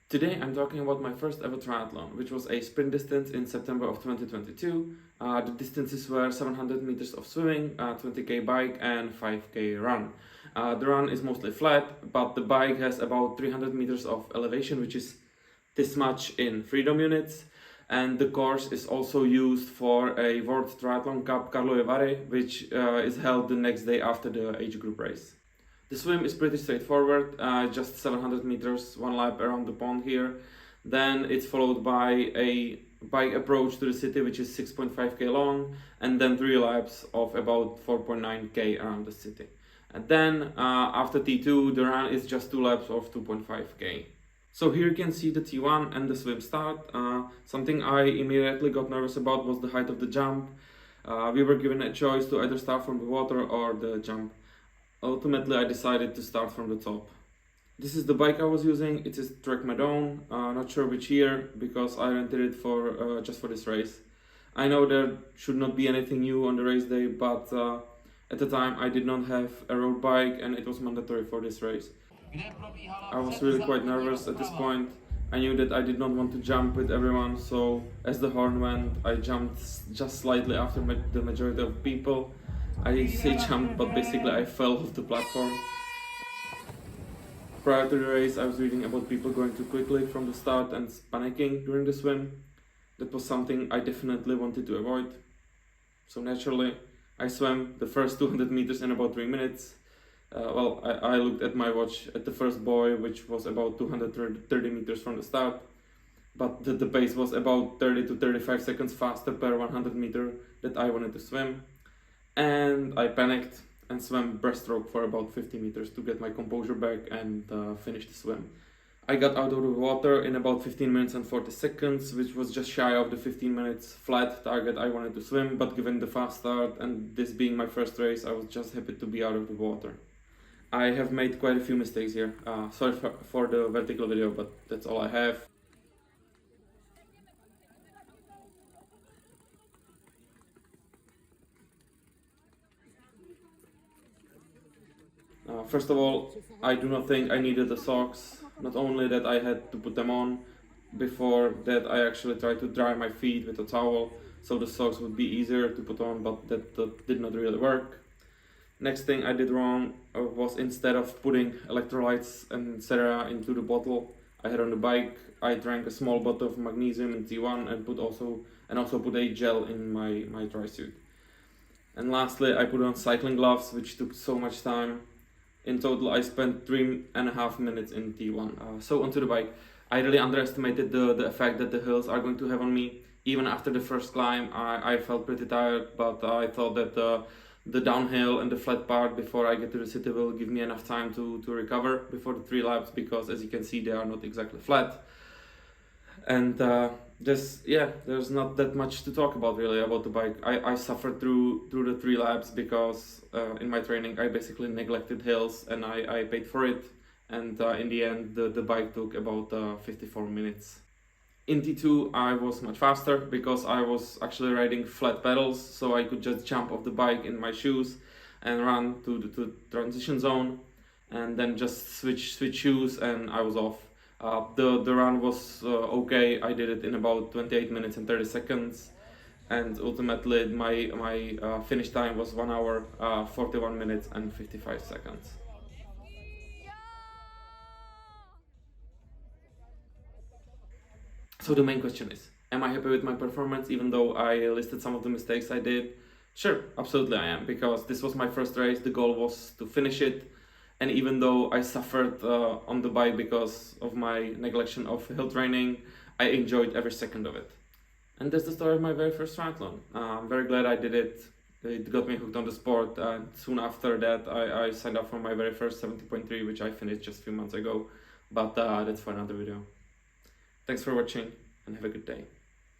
Today I'm talking about my first ever triathlon, which was a sprint distance in September of 2022. The distances were 700 meters of swimming, 20k bike and 5k run. The run is mostly flat, but the bike has about 300 meters of elevation, which is this much in freedom units. And the course is also used for a World Triathlon Cup Karlovy Vary, which is held the next day after the age group race. The swim is pretty straightforward, just 700 meters, one lap around the pond here. Then it's followed by a bike approach to the city, which is 6.5k long, and then 3 laps of about 4.9k around the city. And then after T2, the run is just 2 laps of 2.5k. So here you can see the T1 and the swim start. Something I immediately got nervous about was the height of the jump. We were given a choice to either start from the water or the jump. Ultimately, I decided to start from the top. This is the bike I was using. It is Trek Madone, not sure which year, because I rented it for just for this race. I know there should not be anything new on the race day, but at the time I did not have a road bike and it was mandatory for this race. I was really quite nervous at this point. I knew that I did not want to jump with everyone, so as the horn went, I jumped just slightly after the majority of people. I say jumped, but basically I fell off the platform. Prior to the race, I was reading about people going too quickly from the start and panicking during the swim. That was something I definitely wanted to avoid. So naturally, I swam the first 200 meters in about 3 minutes. I looked at my watch at the first buoy, which was about 230 meters from the start. But the pace was about 30 to 35 seconds faster per 100 meter that I wanted to swim. And I panicked and swam breaststroke for about 50 meters to get my composure back and finish the swim. I got out of the water in about 15 minutes and 40 seconds, which was just shy of the 15 minutes flat target I wanted to swim, but given the fast start and this being my first race, I was just happy to be out of the water. I have made quite a few mistakes here. Sorry for the vertical video, but that's all I have. First of all, I do not think I needed the socks. Not only that I had to put them on, before that I actually tried to dry my feet with a towel so the socks would be easier to put on, but that did not really work. Next thing I did wrong was instead of putting electrolytes and etc. into the bottle I had on the bike, I drank a small bottle of magnesium in T1 and also put a gel in my dry suit. And lastly, I put on cycling gloves, which took so much time. In total, I spent 3.5 minutes in T1. So onto the bike. I really underestimated the effect that the hills are going to have on me. Even after the first climb, I felt pretty tired, but I thought that the downhill and the flat part before I get to the city will give me enough time to recover before the 3 laps, because as you can see, they are not exactly flat. And there's not that much to talk about really about the bike. I suffered through the 3 laps because in my training I basically neglected hills and I paid for it, and in the end the bike took about 54 minutes. In T2 I was much faster because I was actually riding flat pedals, so I could just jump off the bike in my shoes and run to the transition zone and then just switch shoes and I was off. The run was okay. I did it in about 28 minutes and 30 seconds, and ultimately my finish time was 1 hour 41 minutes and 55 seconds. So the main question is, am I happy with my performance even though I listed some of the mistakes I did? Sure, absolutely I am, because this was my first race, the goal was to finish it. And even though I suffered on the bike because of my neglection of hill training, I enjoyed every second of it. And that's the story of my very first triathlon. I'm very glad I did it. It got me hooked on the sport, and soon after that I signed up for my very first 70.3, which I finished just a few months ago. But that's for another video. Thanks for watching and have a good day.